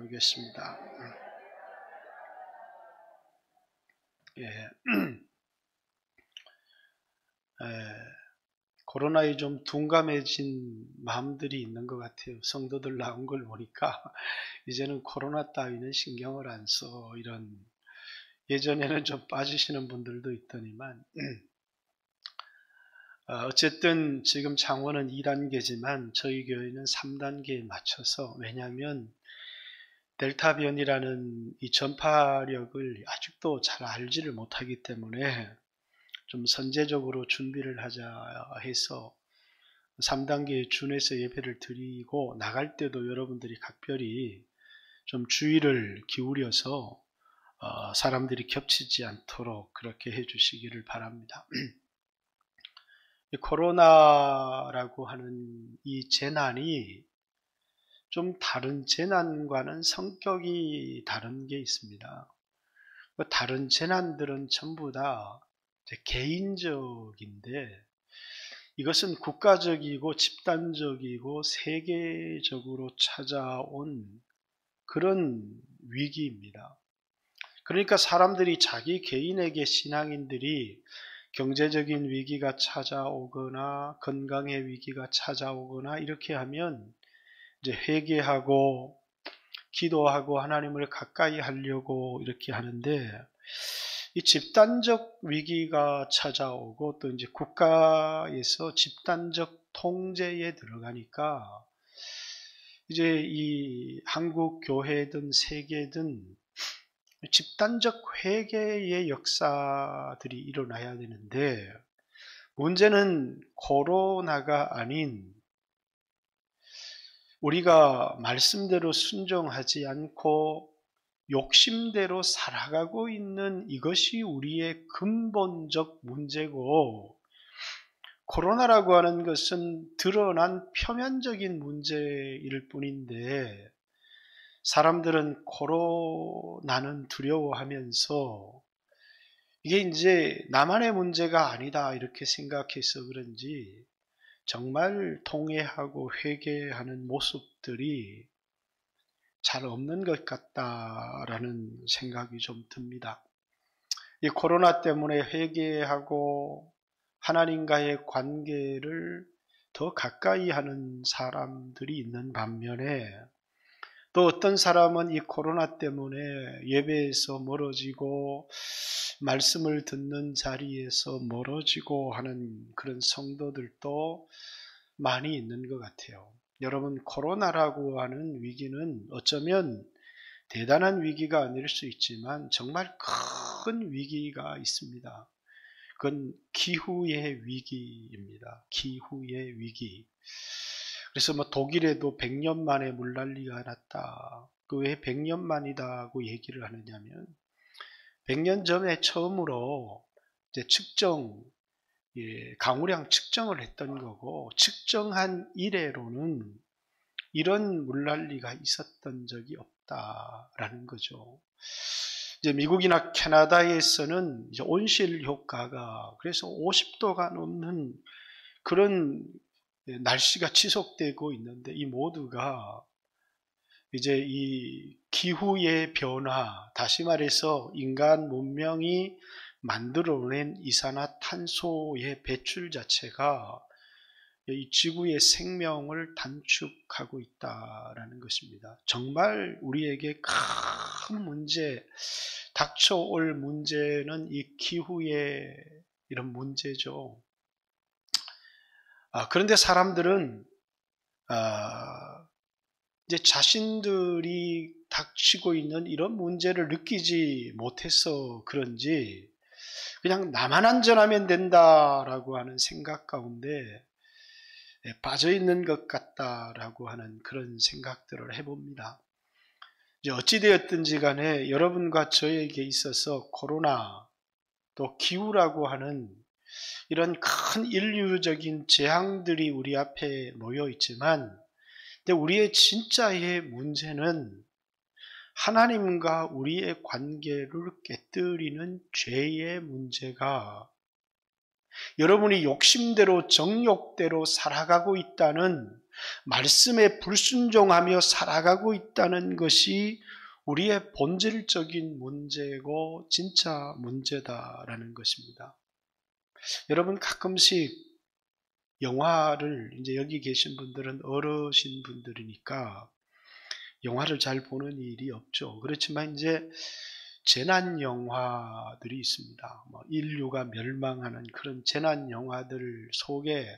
나누겠습니다. 코로나에 좀 둔감해진 마음들이 있는 것 같아요. 성도들 나온 걸 보니까 이제는 코로나 따위는 신경을 안 써. 이런, 예전에는 좀 빠지시는 분들도 있더니만 어쨌든 지금 창원은 2단계지만 저희 교회는 3단계에 맞춰서, 왜냐하면 델타 변이라는 이 전파력을 아직도 잘 알지를 못하기 때문에 좀 선제적으로 준비를 하자 해서 3단계에 준해서 예배를 드리고, 나갈 때도 여러분들이 각별히 좀 주의를 기울여서 사람들이 겹치지 않도록 그렇게 해주시기를 바랍니다. 코로나라고 하는 이 재난이 좀 다른 재난과는 성격이 다른 게 있습니다. 다른 재난들은 전부 다 개인적인데, 이것은 국가적이고 집단적이고 세계적으로 찾아온 그런 위기입니다. 그러니까 사람들이 자기 개인에게, 신앙인들이 경제적인 위기가 찾아오거나 건강의 위기가 찾아오거나 이렇게 하면 이제 회개하고 기도하고 하나님을 가까이 하려고 이렇게 하는데, 이 집단적 위기가 찾아오고 또 이제 국가에서 집단적 통제에 들어가니까 이제 이 한국 교회든 세계든 집단적 회개의 역사들이 일어나야 되는데, 문제는 코로나가 아닌 우리가 말씀대로 순종하지 않고 욕심대로 살아가고 있는 이것이 우리의 근본적 문제고, 코로나라고 하는 것은 드러난 표면적인 문제일 뿐인데, 사람들은 코로나는 두려워하면서 이게 이제 나만의 문제가 아니다 이렇게 생각해서 그런지 정말 통회하고 회개하는 모습들이 잘 없는 것 같다라는 생각이 좀 듭니다. 이 코로나 때문에 회개하고 하나님과의 관계를 더 가까이 하는 사람들이 있는 반면에, 또 어떤 사람은 이 코로나 때문에 예배에서 멀어지고 말씀을 듣는 자리에서 멀어지고 하는 그런 성도들도 많이 있는 것 같아요. 여러분, 코로나라고 하는 위기는 어쩌면 대단한 위기가 아닐 수 있지만 정말 큰 위기가 있습니다. 그건 기후의 위기입니다. 기후의 위기. 그래서 독일에도 100년 만에 물난리가 났다. 그 왜 100년 만이다고 얘기를 하느냐면, 100년 전에 처음으로 이제 강우량 측정을 했던 거고, 측정한 이래로는 이런 물난리가 있었던 적이 없다라는 거죠. 이제 미국이나 캐나다에서는 이제 온실 효과가, 그래서 50도가 넘는 그런 날씨가 지속되고 있는데, 이 모두가 이제 이 기후의 변화, 다시 말해서 인간 문명이 만들어낸 이산화탄소의 배출 자체가 이 지구의 생명을 단축하고 있다라는 것입니다. 정말 우리에게 큰 문제, 닥쳐올 문제는 이 기후의 이런 문제죠. 그런데 사람들은 이제 자신들이 닥치고 있는 이런 문제를 느끼지 못해서 그런지 그냥 나만 안전하면 된다라고 하는 생각 가운데 빠져 있는 것 같다라고 하는 그런 생각들을 해봅니다. 이제 어찌되었든지 간에 여러분과 저에게 있어서 코로나 또 기후라고 하는 이런 큰 인류적인 재앙들이 우리 앞에 놓여 있지만, 근데 우리의 진짜의 문제는 하나님과 우리의 관계를 깨뜨리는 죄의 문제가, 여러분이 욕심대로 정욕대로 살아가고 있다는 말씀에 불순종하며 살아가고 있다는 것이 우리의 본질적인 문제고 진짜 문제다라는 것입니다. 여러분, 가끔씩 영화를, 이제 여기 계신 분들은 어르신 분들이니까 영화를 잘 보는 일이 없죠. 그렇지만 이제 재난 영화들이 있습니다. 인류가 멸망하는 그런 재난 영화들 속에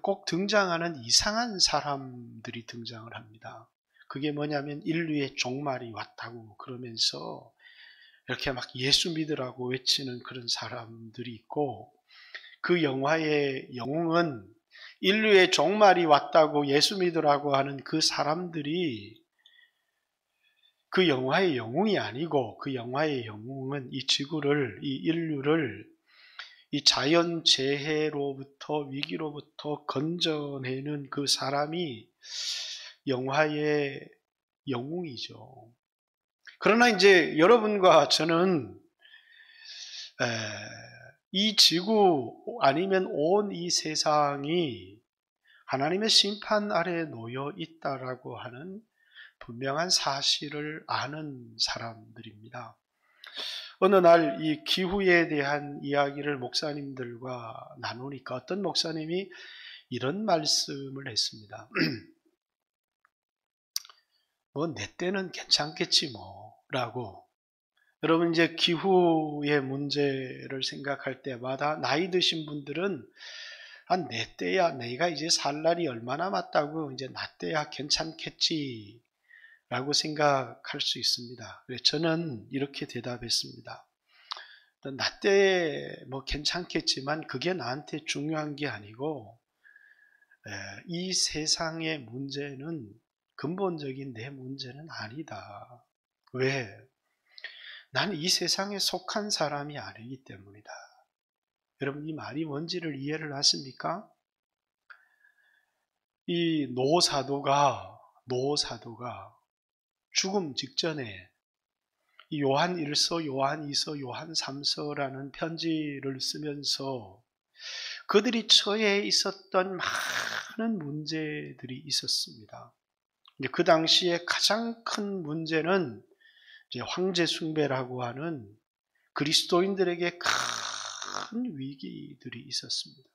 꼭 등장하는 이상한 사람들이 등장을 합니다. 그게 뭐냐면 인류의 종말이 왔다고 그러면서 이렇게 막 예수 믿으라고 외치는 그런 사람들이 있고, 그 영화의 영웅은 인류의 종말이 왔다고 예수 믿으라고 하는 그 사람들이 그 영화의 영웅이 아니고, 그 영화의 영웅은 이 지구를, 이 인류를 이 자연재해로부터, 위기로부터 건져내는 그 사람이 영화의 영웅이죠. 그러나 이제 여러분과 저는 이 지구 아니면 온 이 세상이 하나님의 심판 아래에 놓여 있다라고 하는 분명한 사실을 아는 사람들입니다. 어느 날 이 기후에 대한 이야기를 목사님들과 나누니까 어떤 목사님이 이런 말씀을 했습니다. 뭐 내 때는 괜찮겠지 뭐 라고. 여러분, 이제 기후의 문제를 생각할 때마다 나이 드신 분들은 내 때야, 내가 이제 살 날이 얼마 남았다고, 이제 나 때야 괜찮겠지 라고 생각할 수 있습니다. 그래서 저는 이렇게 대답했습니다. 나 때 뭐 괜찮겠지만 그게 나한테 중요한 게 아니고, 이 세상의 문제는 근본적인 내 문제는 아니다. 왜? 나는 이 세상에 속한 사람이 아니기 때문이다. 여러분, 이 말이 뭔지를 이해를 하십니까? 이 노사도가 죽음 직전에 이 요한 1서, 요한 2서, 요한 3서라는 편지를 쓰면서 그들이 처해 있었던 많은 문제들이 있었습니다. 그 당시에 가장 큰 문제는 이제 황제 숭배라고 하는 그리스도인들에게 큰 위기들이 있었습니다.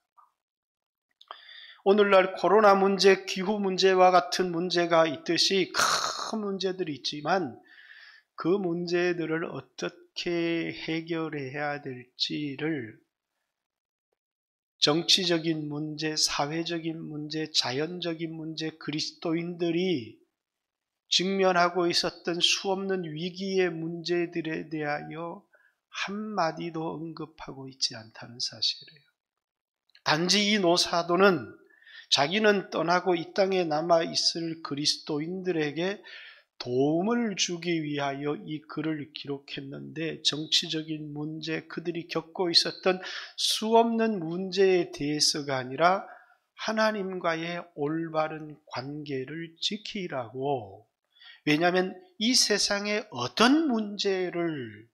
오늘날 코로나 문제, 기후 문제와 같은 문제가 있듯이 큰 문제들이 있지만 그 문제들을 어떻게 해결해야 될지를 정치적인 문제, 사회적인 문제, 자연적인 문제, 그리스도인들이 직면하고 있었던 수없는 위기의 문제들에 대하여 한마디도 언급하고 있지 않다는 사실이에요. 단지 이 노사도는 자기는 떠나고 이 땅에 남아있을 그리스도인들에게 도움을 주기 위하여 이 글을 기록했는데, 정치적인 문제, 그들이 겪고 있었던 수없는 문제에 대해서가 아니라 하나님과의 올바른 관계를 지키라고. 왜냐하면 이 세상에 어떤 문제를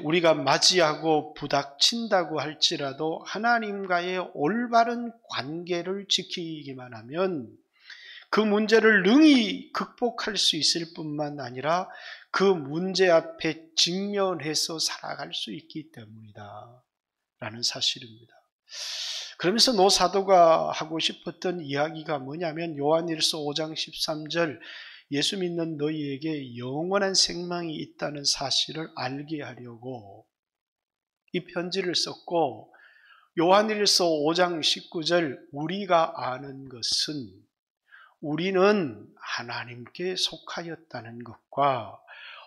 우리가 맞이하고 부닥친다고 할지라도 하나님과의 올바른 관계를 지키기만 하면 그 문제를 능히 극복할 수 있을 뿐만 아니라 그 문제 앞에 직면해서 살아갈 수 있기 때문이다 라는 사실입니다. 그러면서 노사도가 하고 싶었던 이야기가 뭐냐면, 요한일서 5장 13절, 예수 믿는 너희에게 영원한 생명이 있다는 사실을 알게 하려고 이 편지를 썼고, 요한일서 5장 19절, 우리가 아는 것은 우리는 하나님께 속하였다는 것과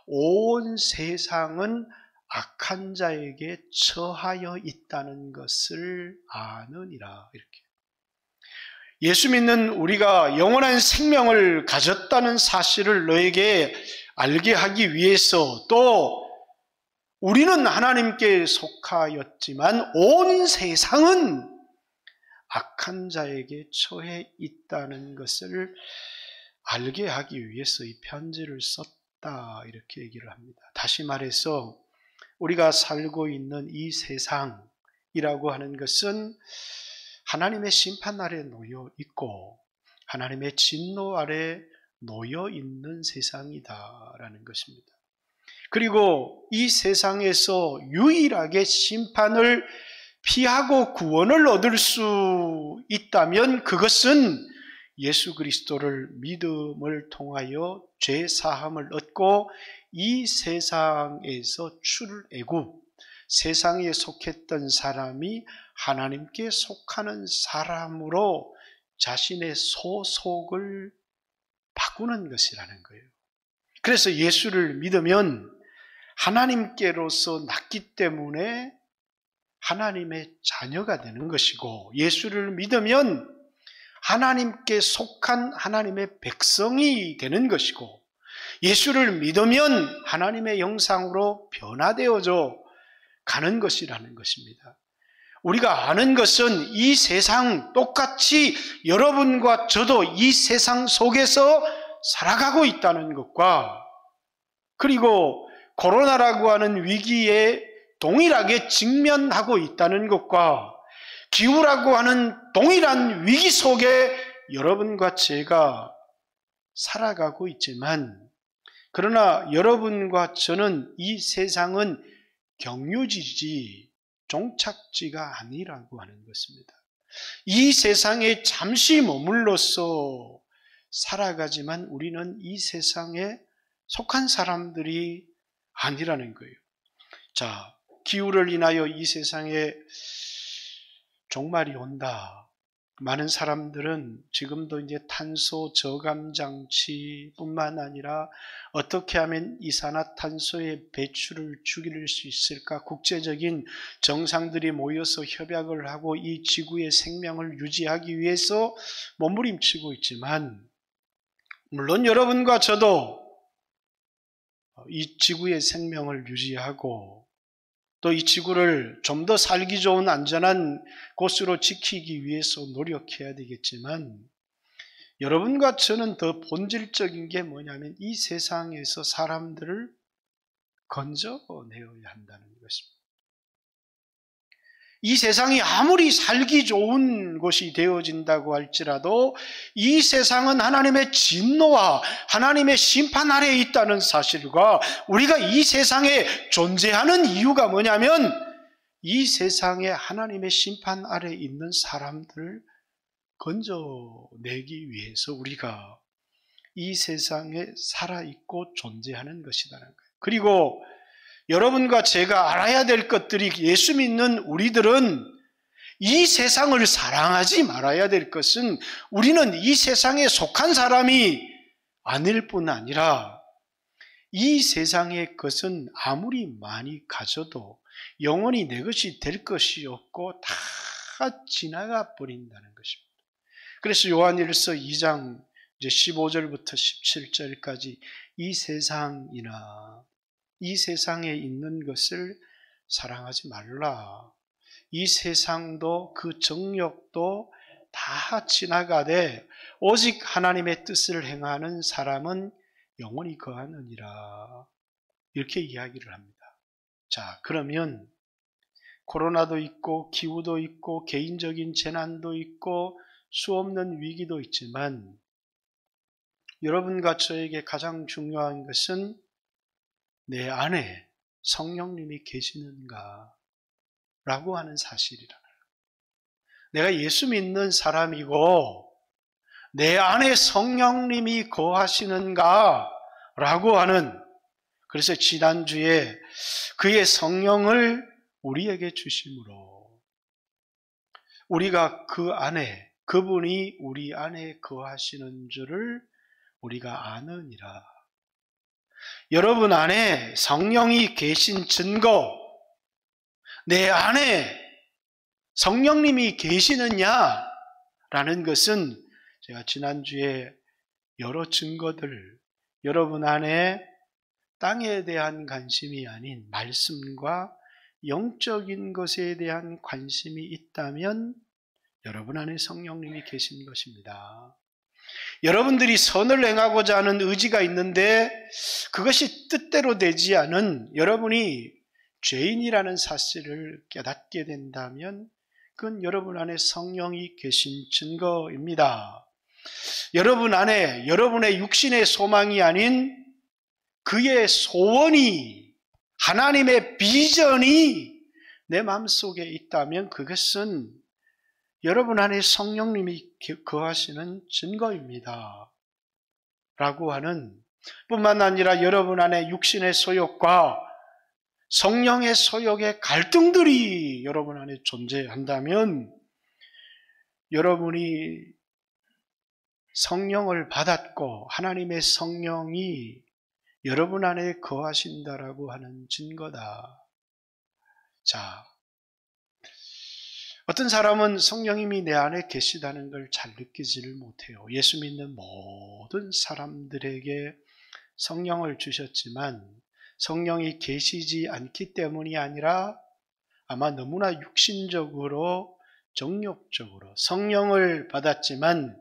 온 세상은 악한 자에게 처하여 있다는 것을 아느니라. 이렇게. 예수 믿는 우리가 영원한 생명을 가졌다는 사실을 너에게 알게 하기 위해서, 또 우리는 하나님께 속하였지만 온 세상은 악한 자에게 처해 있다는 것을 알게 하기 위해서 이 편지를 썼다, 이렇게 얘기를 합니다. 다시 말해서 우리가 살고 있는 이 세상이라고 하는 것은 하나님의 심판 아래 놓여 있고 하나님의 진노 아래 놓여 있는 세상이다라는 것입니다. 그리고 이 세상에서 유일하게 심판을 피하고 구원을 얻을 수 있다면 그것은 예수 그리스도를 믿음을 통하여 죄 사함을 얻고 이 세상에서 출애굽, 세상에 속했던 사람이 하나님께 속하는 사람으로 자신의 소속을 바꾸는 것이라는 거예요. 그래서 예수를 믿으면 하나님께로서 났기 때문에 하나님의 자녀가 되는 것이고, 예수를 믿으면 하나님께 속한 하나님의 백성이 되는 것이고, 예수를 믿으면 하나님의 형상으로 변화되어져 가는 것이라는 것입니다. 우리가 아는 것은 이 세상 똑같이 여러분과 저도 이 세상 속에서 살아가고 있다는 것과, 그리고 코로나라고 하는 위기에 동일하게 직면하고 있다는 것과, 기후라고 하는 동일한 위기 속에 여러분과 제가 살아가고 있지만, 그러나 여러분과 저는 이 세상은 경유지지 종착지가 아니라고 하는 것입니다. 이 세상에 잠시 머물러서 살아가지만 우리는 이 세상에 속한 사람들이 아니라는 거예요. 자, 기후를 인하여 이 세상에 종말이 온다. 많은 사람들은 지금도 이제 탄소 저감 장치뿐만 아니라 어떻게 하면 이산화탄소의 배출을 줄일 수 있을까? 국제적인 정상들이 모여서 협약을 하고 이 지구의 생명을 유지하기 위해서 몸부림치고 있지만, 물론 여러분과 저도 이 지구의 생명을 유지하고 또 이 지구를 좀 더 살기 좋은 안전한 곳으로 지키기 위해서 노력해야 되겠지만, 여러분과 저는 더 본질적인 게 뭐냐면 이 세상에서 사람들을 건져내어야 한다는 것입니다. 이 세상이 아무리 살기 좋은 곳이 되어진다고 할지라도 이 세상은 하나님의 진노와 하나님의 심판 아래에 있다는 사실과, 우리가 이 세상에 존재하는 이유가 뭐냐면 이 세상에 하나님의 심판 아래에 있는 사람들을 건져내기 위해서 우리가 이 세상에 살아있고 존재하는 것이라는 거예요. 그리고 여러분과 제가 알아야 될 것들이, 예수 믿는 우리들은 이 세상을 사랑하지 말아야 될 것은 우리는 이 세상에 속한 사람이 아닐 뿐 아니라 이 세상의 것은 아무리 많이 가져도 영원히 내 것이 될 것이 없고 다 지나가 버린다는 것입니다. 그래서 요한일서 2장 15절부터 17절까지 이 세상이나 이 세상에 있는 것을 사랑하지 말라. 이 세상도 그 정욕도 다 지나가되 오직 하나님의 뜻을 행하는 사람은 영원히 거하느니라. 이렇게 이야기를 합니다. 자, 그러면 코로나도 있고 기후도 있고 개인적인 재난도 있고 수없는 위기도 있지만, 여러분과 저에게 가장 중요한 것은 내 안에 성령님이 계시는가 라고 하는 사실이라. 내가 예수 믿는 사람이고 내 안에 성령님이 거하시는가 라고 하는, 그래서 지난주에 그의 성령을 우리에게 주심으로 우리가 그 안에, 그분이 우리 안에 거하시는 줄을 우리가 아느니라. 여러분 안에 성령이 계신 증거, 내 안에 성령님이 계시느냐라는 것은 제가 지난주에 여러 증거들, 여러분 안에 땅에 대한 관심이 아닌 말씀과 영적인 것에 대한 관심이 있다면 여러분 안에 성령님이 계신 것입니다. 여러분들이 선을 행하고자 하는 의지가 있는데 그것이 뜻대로 되지 않은 여러분이 죄인이라는 사실을 깨닫게 된다면 그건 여러분 안에 성령이 계신 증거입니다. 여러분 안에 여러분의 육신의 소망이 아닌 그의 소원이, 하나님의 비전이 내 마음속에 있다면 그것은 여러분 안에 성령님이 거하시는 증거입니다. 라고 하는, 뿐만 아니라 여러분 안에 육신의 소욕과 성령의 소욕의 갈등들이 여러분 안에 존재한다면 여러분이 성령을 받았고 하나님의 성령이 여러분 안에 거하신다라고 하는 증거다. 자, 어떤 사람은 성령님이 내 안에 계시다는 걸 잘 느끼지를 못해요. 예수 믿는 모든 사람들에게 성령을 주셨지만 성령이 계시지 않기 때문이 아니라 아마 너무나 육신적으로, 정욕적으로 성령을 받았지만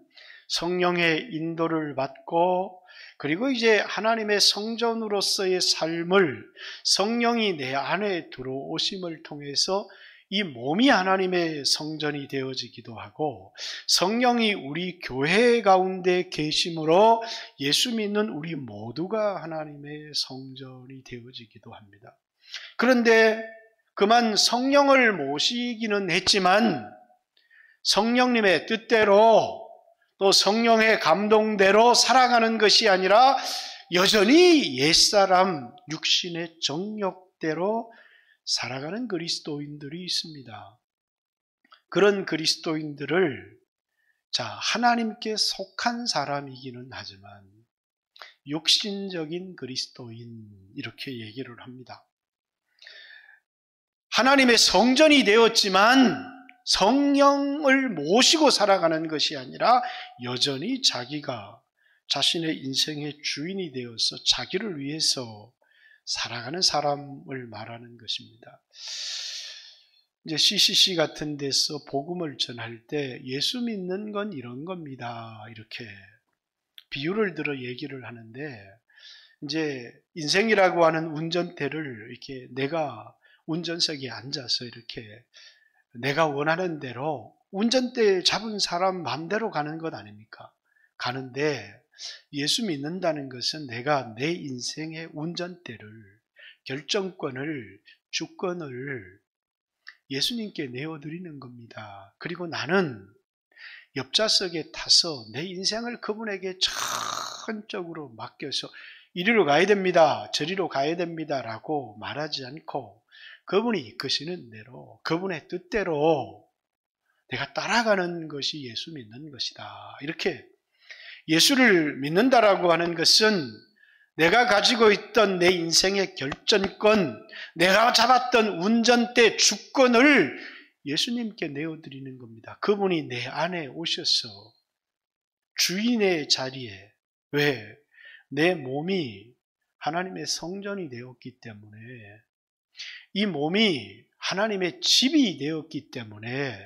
성령의 인도를 받고 그리고 이제 하나님의 성전으로서의 삶을 성령이 내 안에 들어오심을 통해서 이 몸이 하나님의 성전이 되어지기도 하고 성령이 우리 교회 가운데 계심으로 예수 믿는 우리 모두가 하나님의 성전이 되어지기도 합니다. 그런데 그만 성령을 모시기는 했지만 성령님의 뜻대로 또 성령의 감동대로 살아가는 것이 아니라 여전히 옛사람 육신의 정욕대로 살아가는 그리스도인들이 있습니다. 그런 그리스도인들을 하나님께 속한 사람이기는 하지만 육신적인 그리스도인 이렇게 얘기를 합니다. 하나님의 성전이 되었지만 성령을 모시고 살아가는 것이 아니라 여전히 자기가 자신의 인생의 주인이 되어서 자기를 위해서 살아가는 사람을 말하는 것입니다. 이제 CCC 같은 데서 복음을 전할 때 예수 믿는 건 이런 겁니다. 이렇게 비유를 들어 얘기를 하는데 이제 인생이라고 하는 운전대를 이렇게 내가 운전석에 앉아서 이렇게 내가 원하는 대로 운전대 잡은 사람 마음대로 가는 것 아닙니까? 가는데 예수 믿는다는 것은 내가 내 인생의 운전대를, 결정권을, 주권을 예수님께 내어드리는 겁니다. 그리고 나는 옆좌석에 타서 내 인생을 그분에게 전적으로 맡겨서 이리로 가야 됩니다, 저리로 가야 됩니다 라고 말하지 않고 그분이 이끄시는 대로, 그분의 뜻대로 내가 따라가는 것이 예수 믿는 것이다. 이렇게 예수를 믿는다라고 하는 것은 내가 가지고 있던 내 인생의 결정권, 내가 잡았던 운전대 주권을 예수님께 내어드리는 겁니다. 그분이 내 안에 오셔서 주인의 자리에, 왜? 내 몸이 하나님의 성전이 되었기 때문에, 이 몸이 하나님의 집이 되었기 때문에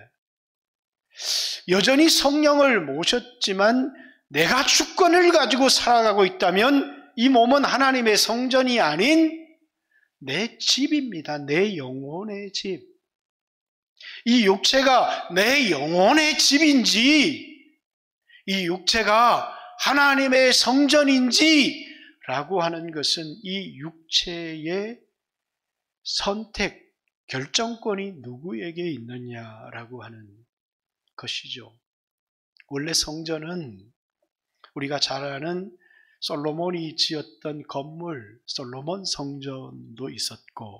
여전히 성령을 모셨지만 내가 주권을 가지고 살아가고 있다면 이 몸은 하나님의 성전이 아닌 내 집입니다. 내 영혼의 집. 이 육체가 내 영혼의 집인지 이 육체가 하나님의 성전인지 라고 하는 것은 이 육체의 선택, 결정권이 누구에게 있느냐라고 하는 것이죠. 원래 성전은 우리가 잘 아는 솔로몬이 지었던 건물, 솔로몬 성전도 있었고,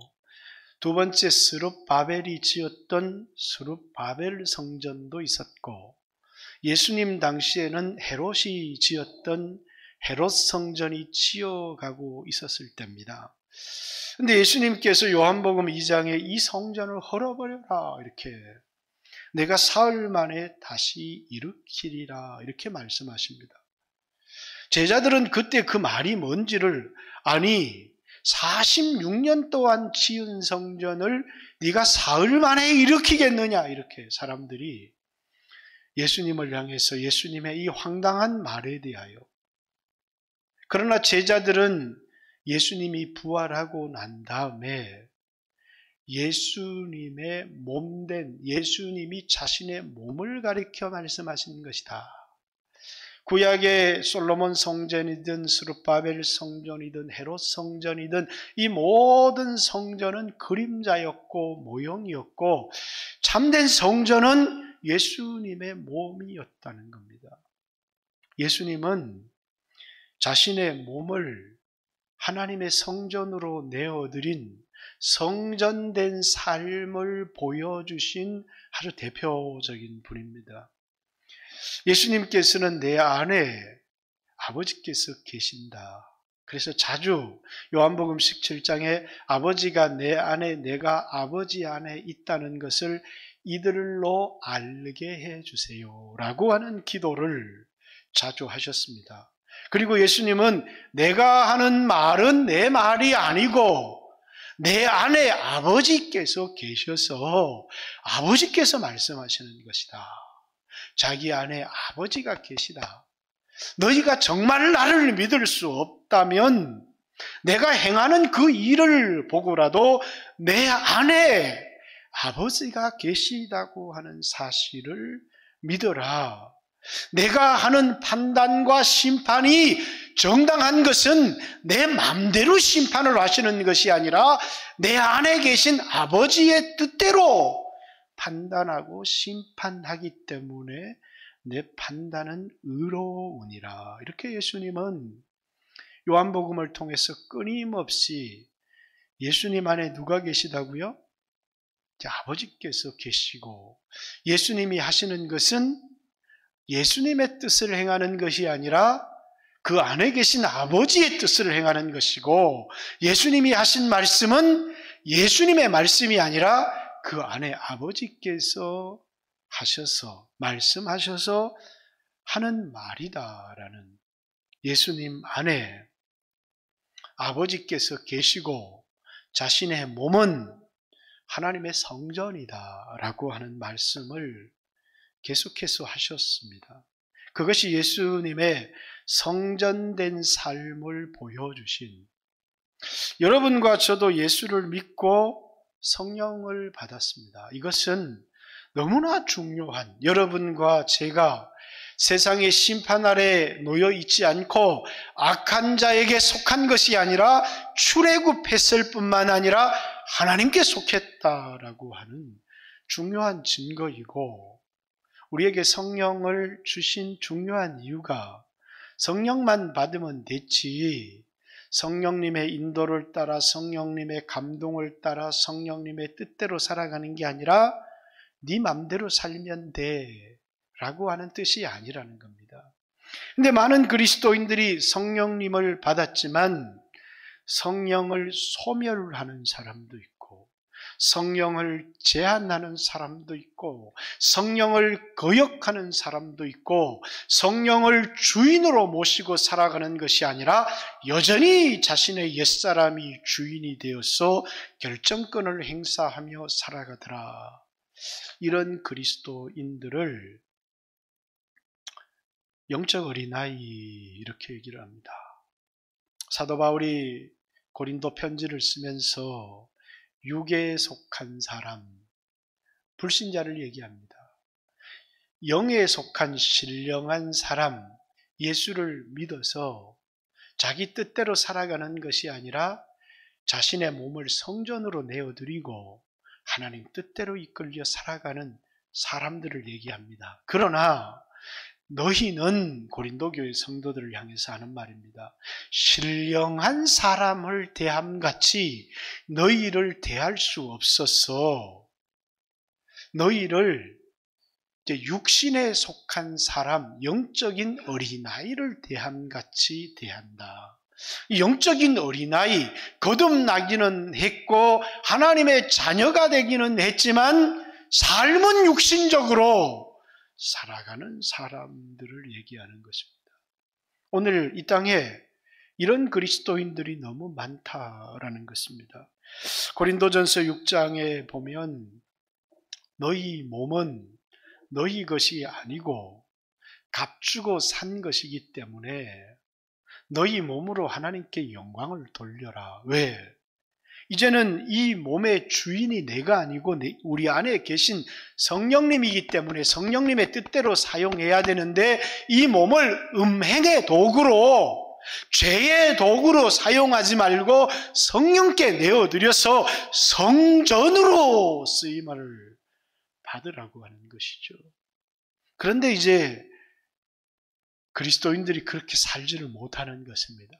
두 번째 스룹바벨이 지었던 스룹바벨 성전도 있었고, 예수님 당시에는 헤롯이 지었던 헤롯 성전이 지어가고 있었을 때입니다. 근데 예수님께서 요한복음 2장에 이 성전을 헐어버려라 이렇게, 내가 사흘 만에 다시 일으키리라 이렇게 말씀하십니다. 제자들은 그때 그 말이 뭔지를, 아니 46년 동안 지은 성전을 네가 사흘 만에 일으키겠느냐, 이렇게 사람들이 예수님을 향해서 예수님의 이 황당한 말에 대하여, 그러나 제자들은 예수님이 부활하고 난 다음에 예수님의 몸된 예수님이 자신의 몸을 가리켜 말씀하신 것이다. 구약의 솔로몬 성전이든 스룹바벨 성전이든 헤롯 성전이든 이 모든 성전은 그림자였고 모형이었고 참된 성전은 예수님의 몸이었다는 겁니다. 예수님은 자신의 몸을 하나님의 성전으로 내어드린 성전된 삶을 보여주신 아주 대표적인 분입니다. 예수님께서는 내 안에 아버지께서 계신다. 그래서 자주 요한복음 17장에 아버지가 내 안에 내가 아버지 안에 있다는 것을 이들로 알게 해주세요 라고 하는 기도를 자주 하셨습니다. 그리고 예수님은 내가 하는 말은 내 말이 아니고 내 안에 아버지께서 계셔서 아버지께서 말씀하시는 것이다. 자기 안에 아버지가 계시다. 너희가 정말 나를 믿을 수 없다면 내가 행하는 그 일을 보고라도 내 안에 아버지가 계시다고 하는 사실을 믿어라. 내가 하는 판단과 심판이 정당한 것은 내 맘대로 심판을 하시는 것이 아니라 내 안에 계신 아버지의 뜻대로 판단하고 심판하기 때문에 내 판단은 의로우니라. 이렇게 예수님은 요한복음을 통해서 끊임없이 예수님 안에 누가 계시다고요? 아버지께서 계시고 예수님이 하시는 것은 예수님의 뜻을 행하는 것이 아니라 그 안에 계신 아버지의 뜻을 행하는 것이고 예수님이 하신 말씀은 예수님의 말씀이 아니라 그 안에 아버지께서 하셔서 말씀하셔서 하는 말이다라는 예수님 안에 아버지께서 계시고 자신의 몸은 하나님의 성전이다라고 하는 말씀을 계속해서 하셨습니다. 그것이 예수님의 성전된 삶을 보여주신 여러분과 저도 예수를 믿고 성령을 받았습니다. 이것은 너무나 중요한 여러분과 제가 세상의 심판 아래 놓여 있지 않고 악한 자에게 속한 것이 아니라 출애굽했을 뿐만 아니라 하나님께 속했다라고 하는 중요한 증거이고 우리에게 성령을 주신 중요한 이유가 성령만 받으면 됐지 성령님의 인도를 따라 성령님의 감동을 따라 성령님의 뜻대로 살아가는 게 아니라 네 맘대로 살면 돼 라고 하는 뜻이 아니라는 겁니다. 근데 많은 그리스도인들이 성령님을 받았지만 성령을 소멸하는 사람도 있고 성령을 제한하는 사람도 있고 성령을 거역하는 사람도 있고 성령을 주인으로 모시고 살아가는 것이 아니라 여전히 자신의 옛사람이 주인이 되어서 결정권을 행사하며 살아가더라. 이런 그리스도인들을 영적 어린아이 이렇게 얘기를 합니다. 사도 바울이 고린도 편지를 쓰면서 육에 속한 사람, 불신자를 얘기합니다. 영에 속한 신령한 사람, 예수를 믿어서 자기 뜻대로 살아가는 것이 아니라 자신의 몸을 성전으로 내어드리고 하나님 뜻대로 이끌려 살아가는 사람들을 얘기합니다. 그러나 너희는 고린도 교회 성도들을 향해서 하는 말입니다. 신령한 사람을 대함같이 너희를 대할 수 없어서 너희를 육신에 속한 사람, 영적인 어린아이를 대함같이 대한다. 영적인 어린아이, 거듭나기는 했고 하나님의 자녀가 되기는 했지만 삶은 육신적으로 살아가는 사람들을 얘기하는 것입니다. 오늘 이 땅에 이런 그리스도인들이 너무 많다라는 것입니다. 고린도전서 6장에 보면 너희 몸은 너희 것이 아니고 값주고 산 것이기 때문에 너희 몸으로 하나님께 영광을 돌려라. 왜? 이제는 이 몸의 주인이 내가 아니고 우리 안에 계신 성령님이기 때문에 성령님의 뜻대로 사용해야 되는데, 이 몸을 음행의 도구로, 죄의 도구로 사용하지 말고 성령께 내어드려서 성전으로 쓰임을 받으라고 하는 것이죠. 그런데 이제 그리스도인들이 그렇게 살지를 못하는 것입니다.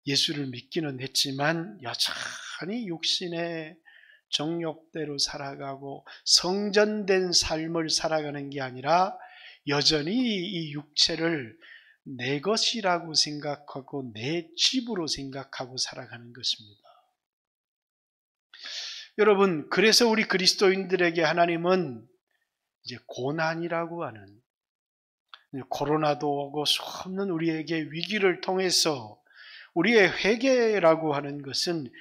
예수를 믿기는 했지만 여전히 육신의 정욕대로 살아가고 성전된 삶을 살아가는 게 아니라 여전히 이 육체를 내 것이라고 생각하고 내 집으로 생각하고 살아가는 것입니다. 여러분, 그래서 우리 그리스도인들에게 하나님은 이제 고난이라고 하는, 코로나도 오고 수없는 우리에게 위기를 통해서 우리의 회개라고 하는 것은,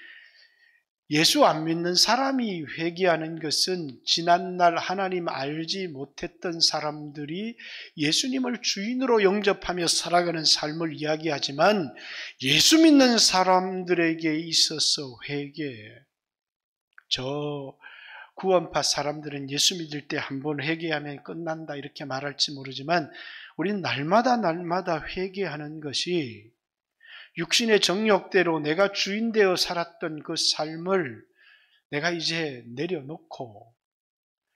예수 안 믿는 사람이 회개하는 것은 지난날 하나님 알지 못했던 사람들이 예수님을 주인으로 영접하며 살아가는 삶을 이야기하지만, 예수 믿는 사람들에게 있어서 회개, 저 구원파 사람들은 예수 믿을 때 한 번 회개하면 끝난다 이렇게 말할지 모르지만, 우리는 날마다 회개하는 것이 육신의 정욕대로 내가 주인 되어 살았던 그 삶을 내가 이제 내려놓고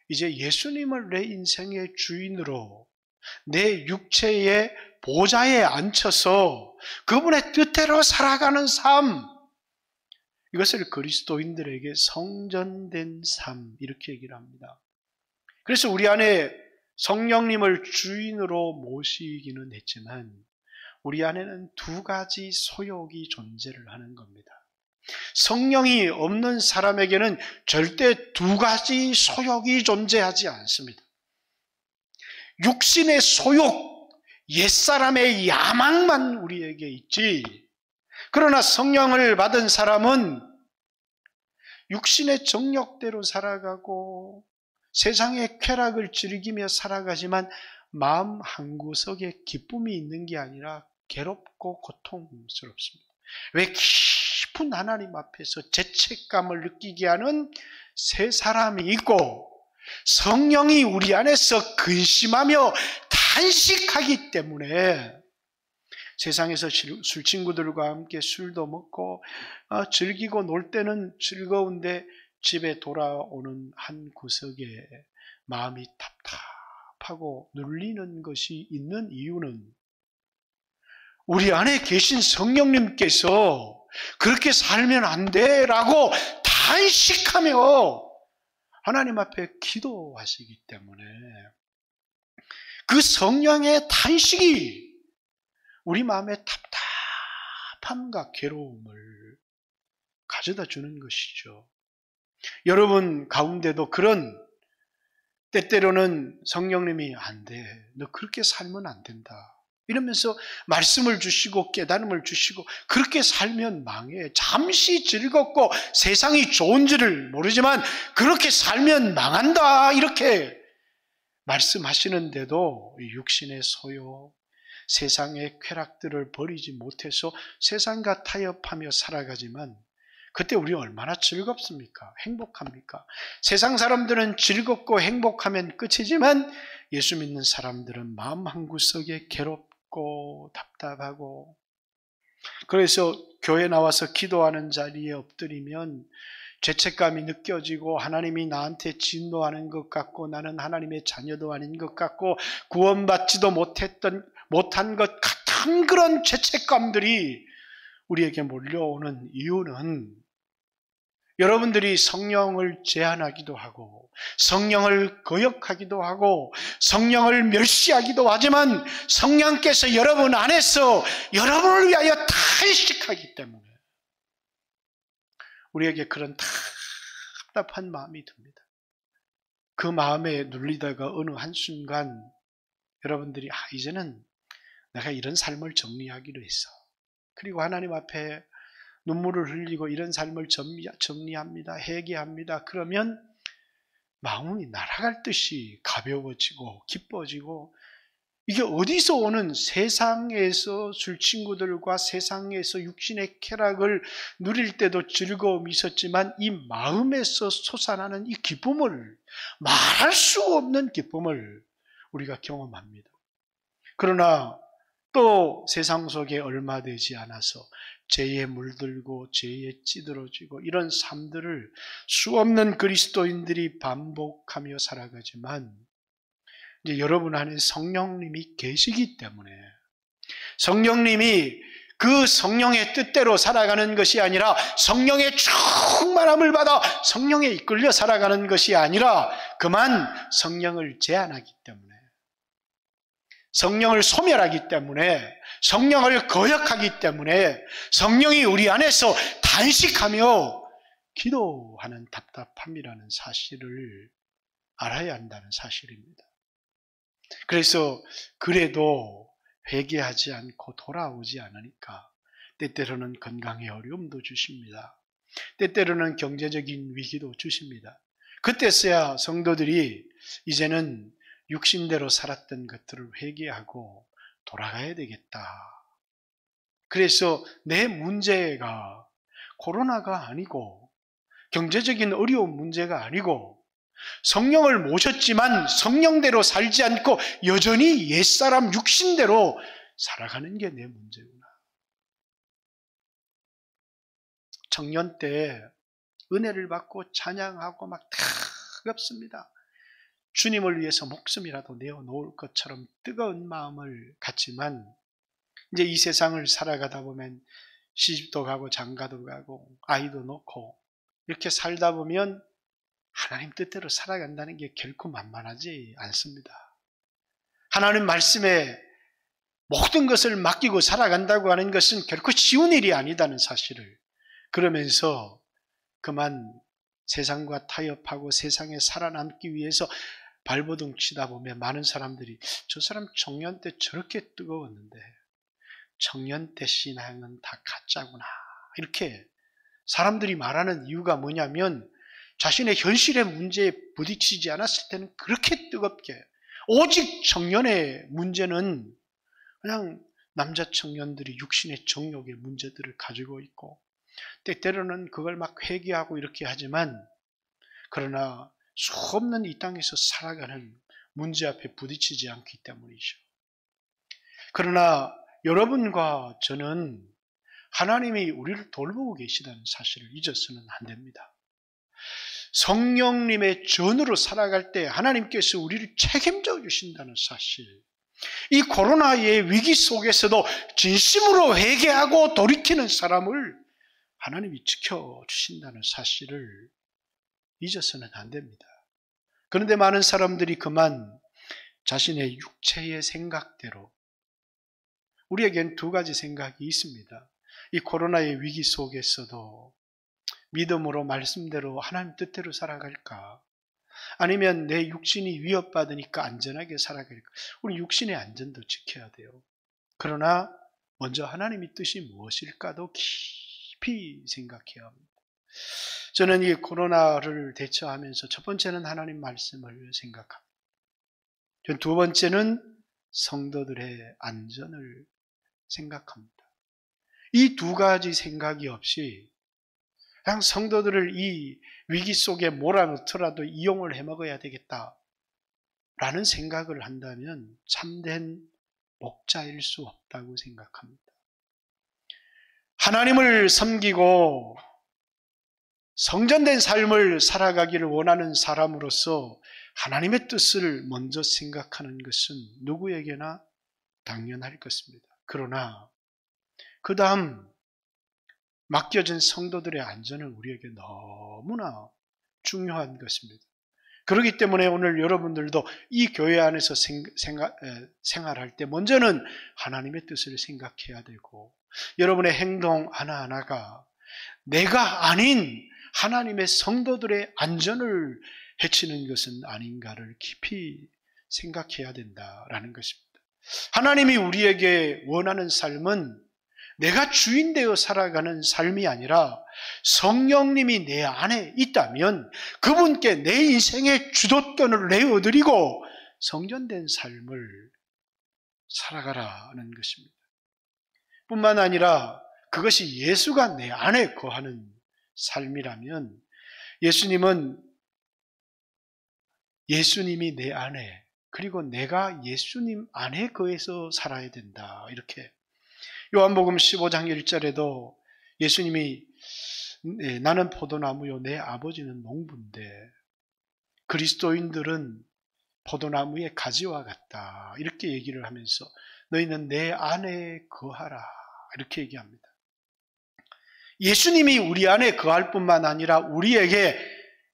이제 예수님을 내 인생의 주인으로 내 육체의 보좌에 앉혀서 그분의 뜻대로 살아가는 삶, 이것을 그리스도인들에게 성전된 삶 이렇게 얘기를 합니다. 그래서 우리 안에 성령님을 주인으로 모시기는 했지만 우리 안에는 두 가지 소욕이 존재를 하는 겁니다. 성령이 없는 사람에게는 절대 두 가지 소욕이 존재하지 않습니다. 육신의 소욕, 옛사람의 야망만 우리에게 있지, 그러나 성령을 받은 사람은 육신의 정욕대로 살아가고 세상의 쾌락을 즐기며 살아가지만 마음 한구석에 기쁨이 있는 게 아니라 괴롭고 고통스럽습니다. 왜? 깊은 하나님 앞에서 죄책감을 느끼게 하는 새 사람이 있고 성령이 우리 안에서 근심하며 탄식하기 때문에 세상에서 술 친구들과 함께 술도 먹고 즐기고 놀 때는 즐거운데 집에 돌아오는 한 구석에 마음이 답답하고 눌리는 것이 있는 이유는 우리 안에 계신 성령님께서 그렇게 살면 안 돼라고 탄식하며 하나님 앞에 기도하시기 때문에 그 성령의 탄식이 우리 마음의 답답함과 괴로움을 가져다 주는 것이죠. 여러분 가운데도 그런 때때로는 성령님이 안 돼, 너 그렇게 살면 안 된다 이러면서 말씀을 주시고 깨달음을 주시고 그렇게 살면 망해, 잠시 즐겁고 세상이 좋은지를 모르지만 그렇게 살면 망한다 이렇게 말씀하시는데도 육신의 소욕, 세상의 쾌락들을 버리지 못해서 세상과 타협하며 살아가지만 그때 우리 얼마나 즐겁습니까? 행복합니까? 세상 사람들은 즐겁고 행복하면 끝이지만 예수 믿는 사람들은 마음 한구석에 괴롭고 답답하고, 그래서 교회 나와서 기도하는 자리에 엎드리면 죄책감이 느껴지고 하나님이 나한테 진노하는 것 같고 나는 하나님의 자녀도 아닌 것 같고 구원받지도 못한 것 같은 그런 죄책감들이 우리에게 몰려오는 이유는 여러분들이 성령을 제한하기도 하고 성령을 거역하기도 하고 성령을 멸시하기도 하지만 성령께서 여러분 안에서 여러분을 위하여 탄식하기 때문에 우리에게 그런 답답한 마음이 듭니다. 그 마음에 눌리다가 어느 한순간 여러분들이 이제는 내가 이런 삶을 정리하기로 했어. 그리고 하나님 앞에 눈물을 흘리고 이런 삶을 정리합니다. 회개합니다. 그러면 마음이 날아갈 듯이 가벼워지고 기뻐지고 이게 어디서 오는, 세상에서 술친구들과 세상에서 육신의 쾌락을 누릴 때도 즐거움이 있었지만 이 마음에서 솟아나는 이 기쁨을, 말할 수 없는 기쁨을 우리가 경험합니다. 그러나 또 세상 속에 얼마 되지 않아서 죄에 물들고 죄에 찌들어지고 이런 삶들을 수없는 그리스도인들이 반복하며 살아가지만, 이제 여러분 안에 성령님이 계시기 때문에, 성령님이 그 성령의 뜻대로 살아가는 것이 아니라, 성령의 충만함을 받아 성령에 이끌려 살아가는 것이 아니라, 그만 성령을 제한하기 때문에, 성령을 소멸하기 때문에, 성령을 거역하기 때문에 성령이 우리 안에서 단식하며 기도하는 답답함이라는 사실을 알아야 한다는 사실입니다. 그래서 그래도 회개하지 않고 돌아오지 않으니까 때때로는 건강에 어려움도 주십니다. 때때로는 경제적인 위기도 주십니다. 그때서야 성도들이 이제는 육신대로 살았던 것들을 회개하고 돌아가야 되겠다. 그래서 내 문제가 코로나가 아니고, 경제적인 어려운 문제가 아니고, 성령을 모셨지만 성령대로 살지 않고 여전히 옛사람 육신대로 살아가는 게 내 문제구나. 청년 때 은혜를 받고 찬양하고 막 뜨겁습니다. 주님을 위해서 목숨이라도 내어놓을 것처럼 뜨거운 마음을 갖지만, 이제 이 세상을 살아가다 보면 시집도 가고 장가도 가고 아이도 놓고 이렇게 살다 보면 하나님 뜻대로 살아간다는 게 결코 만만하지 않습니다. 하나님 말씀에 모든 것을 맡기고 살아간다고 하는 것은 결코 쉬운 일이 아니다는 사실을, 그러면서 그만 세상과 타협하고 세상에 살아남기 위해서 발버둥 치다 보면 많은 사람들이, 저 사람 청년 때 저렇게 뜨거웠는데 청년 때 신앙은 다 가짜구나, 이렇게 사람들이 말하는 이유가 뭐냐면, 자신의 현실의 문제에 부딪히지 않았을 때는 그렇게 뜨겁게, 오직 청년의 문제는 그냥 남자 청년들이 육신의 정욕의 문제들을 가지고 있고, 때때로는 그걸 막 회개하고 이렇게 하지만, 그러나 수없는 이 땅에서 살아가는 문제 앞에 부딪히지 않기 때문이죠. 그러나 여러분과 저는 하나님이 우리를 돌보고 계시다는 사실을 잊어서는 안 됩니다. 성령님의 전으로 살아갈 때 하나님께서 우리를 책임져 주신다는 사실, 이 코로나의 위기 속에서도 진심으로 회개하고 돌이키는 사람을 하나님이 지켜주신다는 사실을 잊어서는 안 됩니다. 그런데 많은 사람들이 그만 자신의 육체의 생각대로, 우리에겐 두 가지 생각이 있습니다. 이 코로나의 위기 속에서도 믿음으로 말씀대로 하나님 뜻대로 살아갈까? 아니면 내 육신이 위협받으니까 안전하게 살아갈까? 우리 육신의 안전도 지켜야 돼요. 그러나 먼저 하나님의 뜻이 무엇일까도 깊이 생각해야 합니다. 저는 이 코로나를 대처하면서 첫 번째는 하나님 말씀을 생각합니다. 전 두 번째는 성도들의 안전을 생각합니다. 이 두 가지 생각이 없이 그냥 성도들을 이 위기 속에 몰아넣더라도 이용을 해먹어야 되겠다라는 생각을 한다면 참된 목자일 수 없다고 생각합니다. 하나님을 섬기고 성전된 삶을 살아가기를 원하는 사람으로서 하나님의 뜻을 먼저 생각하는 것은 누구에게나 당연할 것입니다. 그러나 그 다음 맡겨진 성도들의 안전은 우리에게 너무나 중요한 것입니다. 그렇기 때문에 오늘 여러분들도 이 교회 안에서 생활할 때 먼저는 하나님의 뜻을 생각해야 되고, 여러분의 행동 하나하나가 내가 아닌 하나님의 성도들의 안전을 해치는 것은 아닌가를 깊이 생각해야 된다라는 것입니다. 하나님이 우리에게 원하는 삶은 내가 주인 되어 살아가는 삶이 아니라 성령님이 내 안에 있다면 그분께 내 인생의 주도권을 내어드리고 성전된 삶을 살아가라는 것입니다. 뿐만 아니라 그것이 예수가 내 안에 거하는 삶이라면 예수님이 내 안에, 그리고 내가 예수님 안에 거해서 살아야 된다. 이렇게 요한복음 15장 1절에도 예수님이 나는 포도나무요 내 아버지는 농부인데 그리스도인들은 포도나무의 가지와 같다. 이렇게 얘기를 하면서 너희는 내 안에 거하라. 이렇게 얘기합니다. 예수님이 우리 안에 거할 뿐만 아니라 우리에게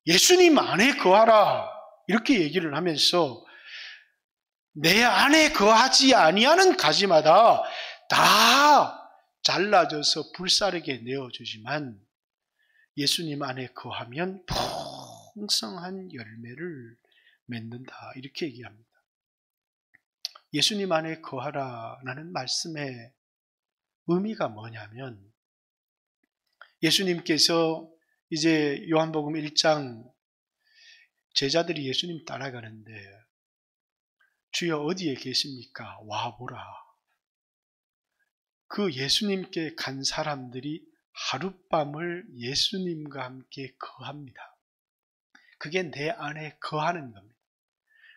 예수님 안에 거하라. 이렇게 얘기를 하면서 내 안에 거하지 아니하는 가지마다 다 잘라져서 불사르게 내어주지만 예수님 안에 거하면 풍성한 열매를 맺는다. 이렇게 얘기합니다. 예수님 안에 거하라라는 말씀의 의미가 뭐냐면 예수님께서 이제 요한복음 1장 제자들이 예수님 따라가는데 주여 어디에 계십니까? 와보라. 그 예수님께 간 사람들이 하룻밤을 예수님과 함께 거합니다. 그게 내 안에 거하는 겁니다.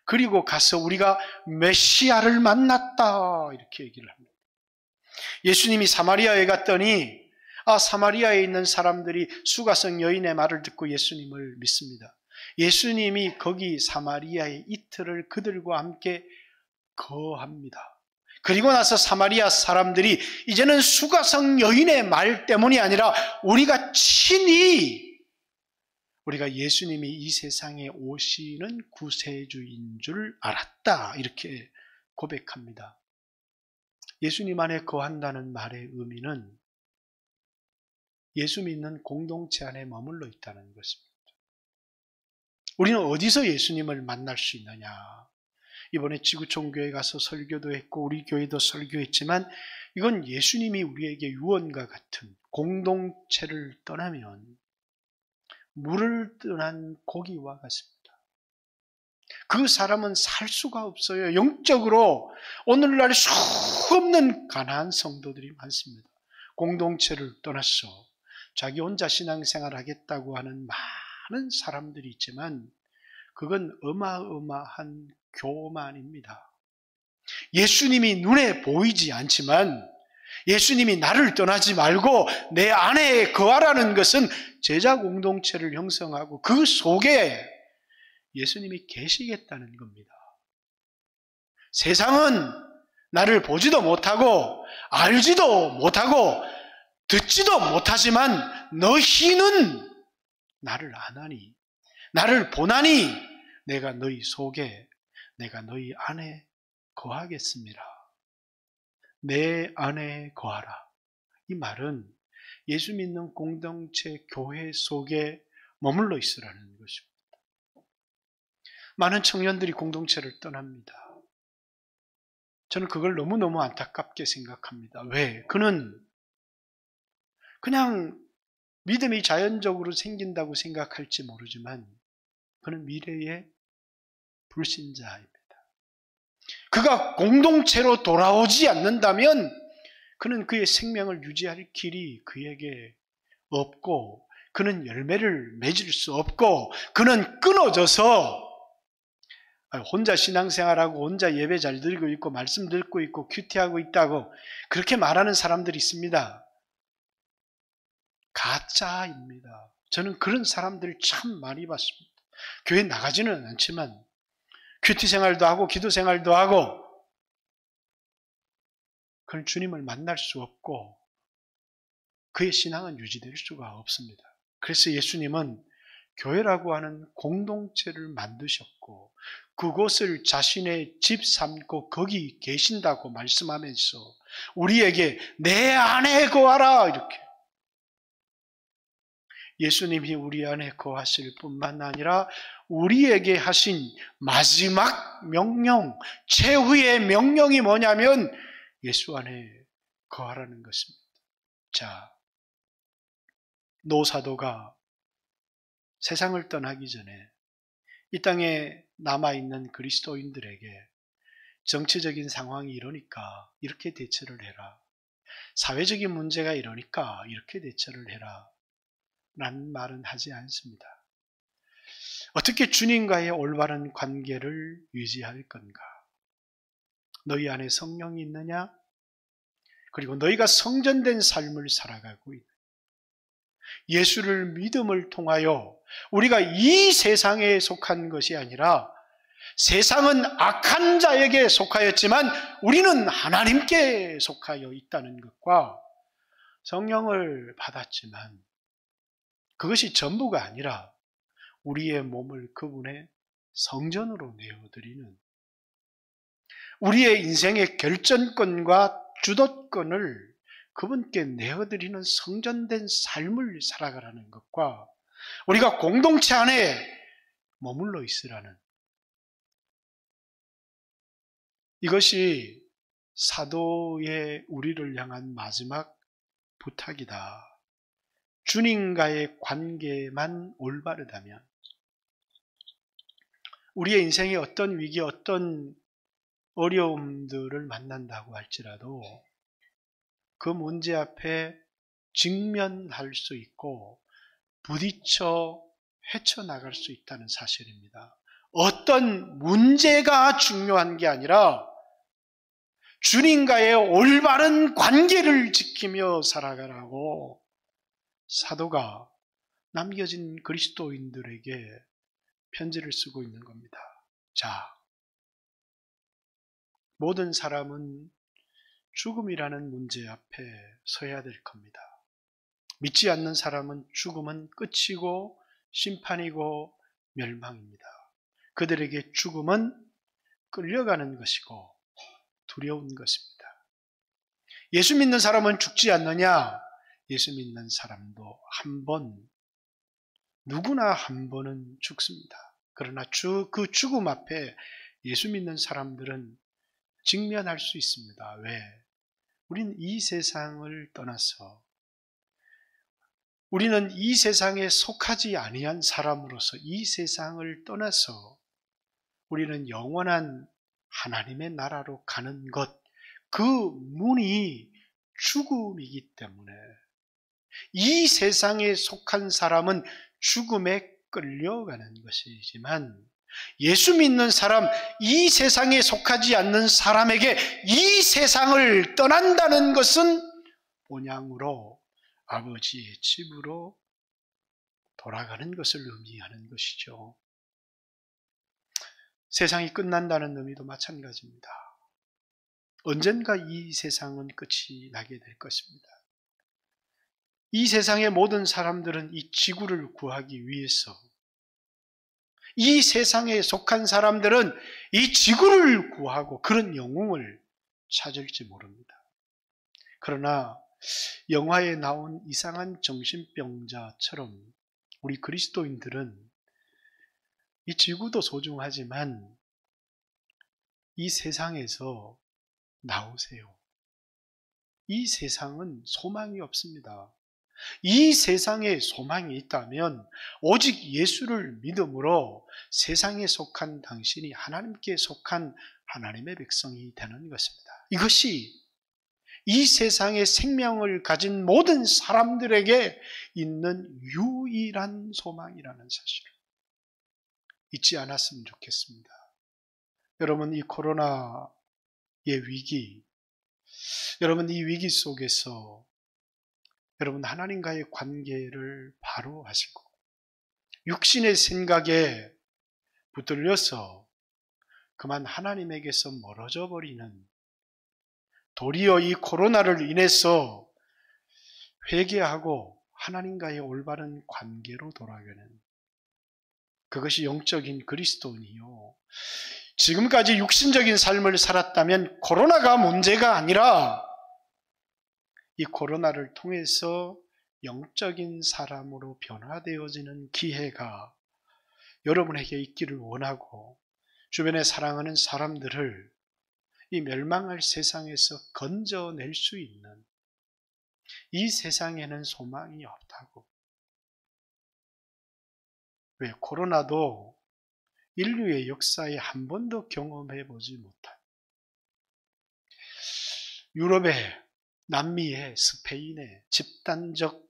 그리고 가서 우리가 메시아를 만났다 이렇게 얘기를 합니다. 예수님이 사마리아에 갔더니 사마리아에 있는 사람들이 수가성 여인의 말을 듣고 예수님을 믿습니다. 예수님이 거기 사마리아에 이틀을 그들과 함께 거합니다. 그리고 나서 사마리아 사람들이 이제는 수가성 여인의 말 때문이 아니라 우리가 예수님이 이 세상에 오시는 구세주인 줄 알았다. 이렇게 고백합니다. 예수님 안에 거한다는 말의 의미는 예수 믿는 공동체 안에 머물러 있다는 것입니다. 우리는 어디서 예수님을 만날 수 있느냐? 이번에 지구촌교회 가서 설교도 했고 우리 교회도 설교했지만 이건 예수님이 우리에게 유언과 같은 공동체를 떠나면 물을 떠난 고기와 같습니다. 그 사람은 살 수가 없어요. 영적으로 오늘날 수없는 가난한 성도들이 많습니다. 공동체를 떠나서 자기 혼자 신앙생활 하겠다고 하는 많은 사람들이 있지만 그건 어마어마한 교만입니다. 예수님이 눈에 보이지 않지만 예수님이 나를 떠나지 말고 내 안에 거하라는 것은 제자 공동체를 형성하고 그 속에 예수님이 계시겠다는 겁니다. 세상은 나를 보지도 못하고 알지도 못하고 듣지도 못하지만 너희는 나를 아나니 나를 보나니 내가 너희 속에 내가 너희 안에 거하겠습니다. 내 안에 거하라. 이 말은 예수 믿는 공동체 교회 속에 머물러 있으라는 것입니다. 많은 청년들이 공동체를 떠납니다. 저는 그걸 너무너무 안타깝게 생각합니다. 왜? 그는 그냥 믿음이 자연적으로 생긴다고 생각할지 모르지만 그는 미래의 불신자입니다. 그가 공동체로 돌아오지 않는다면 그는 그의 생명을 유지할 길이 그에게 없고 그는 열매를 맺을 수 없고 그는 끊어져서 혼자 신앙생활하고 혼자 예배 잘 드리고 있고 말씀 듣고 있고 큐티하고 있다고 그렇게 말하는 사람들이 있습니다. 가짜입니다. 저는 그런 사람들을 참 많이 봤습니다. 교회 나가지는 않지만 큐티 생활도 하고 기도 생활도 하고 그는 주님을 만날 수 없고 그의 신앙은 유지될 수가 없습니다. 그래서 예수님은 교회라고 하는 공동체를 만드셨고 그곳을 자신의 집 삼고 거기 계신다고 말씀하면서 우리에게 내 안에 거하라 이렇게 예수님이 우리 안에 거하실 뿐만 아니라 우리에게 하신 마지막 명령, 최후의 명령이 뭐냐면 예수 안에 거하라는 것입니다. 자, 노사도가 세상을 떠나기 전에 이 땅에 남아있는 그리스도인들에게 정치적인 상황이 이러니까 이렇게 대처를 해라. 사회적인 문제가 이러니까 이렇게 대처를 해라. 라는 말은 하지 않습니다. 어떻게 주님과의 올바른 관계를 유지할 건가? 너희 안에 성령이 있느냐? 그리고 너희가 성전된 삶을 살아가고 있느냐? 예수를 믿음을 통하여 우리가 이 세상에 속한 것이 아니라 세상은 악한 자에게 속하였지만 우리는 하나님께 속하여 있다는 것과 성령을 받았지만 그것이 전부가 아니라 우리의 몸을 그분의 성전으로 내어드리는 우리의 인생의 결정권과 주도권을 그분께 내어드리는 성전된 삶을 살아가라는 것과 우리가 공동체 안에 머물러 있으라는 이것이 사도의 우리를 향한 마지막 부탁이다. 주님과의 관계만 올바르다면 우리의 인생에 어떤 위기, 어떤 어려움들을 만난다고 할지라도 그 문제 앞에 직면할 수 있고 부딪혀 헤쳐나갈 수 있다는 사실입니다. 어떤 문제가 중요한 게 아니라 주님과의 올바른 관계를 지키며 살아가라고 사도가 남겨진 그리스도인들에게 편지를 쓰고 있는 겁니다. 자, 모든 사람은 죽음이라는 문제 앞에 서야 될 겁니다. 믿지 않는 사람은 죽음은 끝이고 심판이고 멸망입니다. 그들에게 죽음은 끌려가는 것이고 두려운 것입니다. 예수 믿는 사람은 죽지 않느냐? 예수 믿는 사람도 한 번, 누구나 한 번은 죽습니다. 그러나 그 죽음 앞에 예수 믿는 사람들은 직면할 수 있습니다. 왜? 우리는 이 세상을 떠나서 우리는 이 세상에 속하지 아니한 사람으로서 이 세상을 떠나서 우리는 영원한 하나님의 나라로 가는 것, 그 문이 죽음이기 때문에 이 세상에 속한 사람은 죽음에 끌려가는 것이지만 예수 믿는 사람, 이 세상에 속하지 않는 사람에게 이 세상을 떠난다는 것은 본향으로 아버지의 집으로 돌아가는 것을 의미하는 것이죠. 세상이 끝난다는 의미도 마찬가지입니다. 언젠가 이 세상은 끝이 나게 될 것입니다. 이 세상의 모든 사람들은 이 지구를 구하기 위해서 이 세상에 속한 사람들은 이 지구를 구하고 그런 영웅을 찾을지 모릅니다. 그러나 영화에 나온 이상한 정신병자처럼 우리 그리스도인들은 이 지구도 소중하지만 이 세상에서 나오세요. 이 세상은 소망이 없습니다. 이 세상에 소망이 있다면 오직 예수를 믿음으로 세상에 속한 당신이 하나님께 속한 하나님의 백성이 되는 것입니다. 이것이 이 세상에 생명을 가진 모든 사람들에게 있는 유일한 소망이라는 사실을 잊지 않았으면 좋겠습니다. 여러분, 이 코로나의 위기, 여러분 이 위기 속에서 여러분 하나님과의 관계를 바로 하시고 육신의 생각에 붙들려서 그만 하나님에게서 멀어져 버리는 도리어 이 코로나를 인해서 회개하고 하나님과의 올바른 관계로 돌아가는 그것이 영적인 그리스도인이요. 지금까지 육신적인 삶을 살았다면 코로나가 문제가 아니라 이 코로나를 통해서 영적인 사람으로 변화되어지는 기회가 여러분에게 있기를 원하고 주변에 사랑하는 사람들을 이 멸망할 세상에서 건져낼 수 있는 이 세상에는 소망이 없다고. 왜? 코로나도 인류의 역사에 한 번도 경험해 보지 못한 유럽에, 남미에, 스페인에 집단적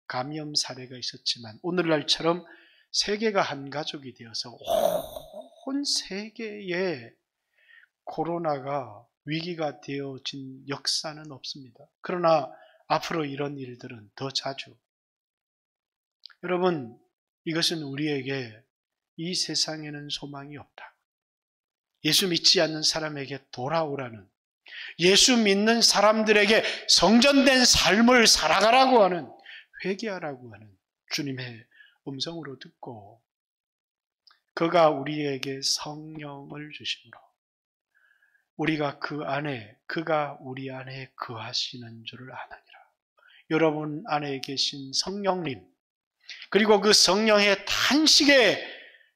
감염 사례가 있었지만 오늘날처럼 세계가 한 가족이 되어서 온 세계에 코로나가 위기가 되어진 역사는 없습니다. 그러나 앞으로 이런 일들은 더 자주. 여러분, 이것은 우리에게 이 세상에는 소망이 없다. 예수 믿지 않는 사람에게 돌아오라는, 예수 믿는 사람들에게 성전된 삶을 살아가라고 하는, 회개하라고 하는 주님의 음성으로 듣고 그가 우리에게 성령을 주심으로 우리가 그 안에, 그가 우리 안에 거하시는 줄을 아느니라. 여러분 안에 계신 성령님, 그리고 그 성령의 탄식의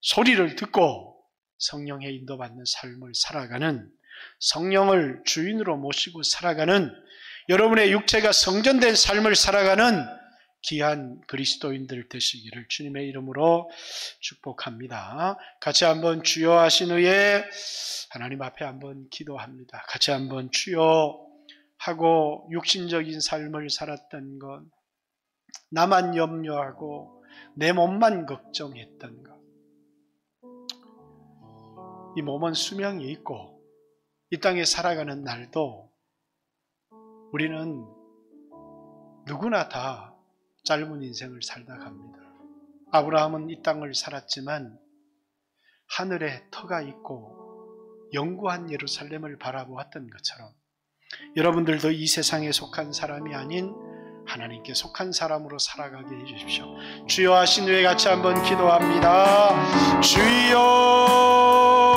소리를 듣고 성령의 인도받는 삶을 살아가는, 성령을 주인으로 모시고 살아가는, 여러분의 육체가 성전된 삶을 살아가는 귀한 그리스도인들 되시기를 주님의 이름으로 축복합니다. 같이 한번 주여 하신 후에 하나님 앞에 한번 기도합니다. 같이 한번 주여 하고 육신적인 삶을 살았던 것, 나만 염려하고 내 몸만 걱정했던 것, 이 몸은 수명이 있고 이 땅에 살아가는 날도 우리는 누구나 다 짧은 인생을 살다 갑니다. 아브라함은 이 땅을 살았지만 하늘에 터가 있고 영구한 예루살렘을 바라보았던 것처럼 여러분들도 이 세상에 속한 사람이 아닌 하나님께 속한 사람으로 살아가게 해주십시오. 주여 하신 후에 같이 한번 기도합니다. 주여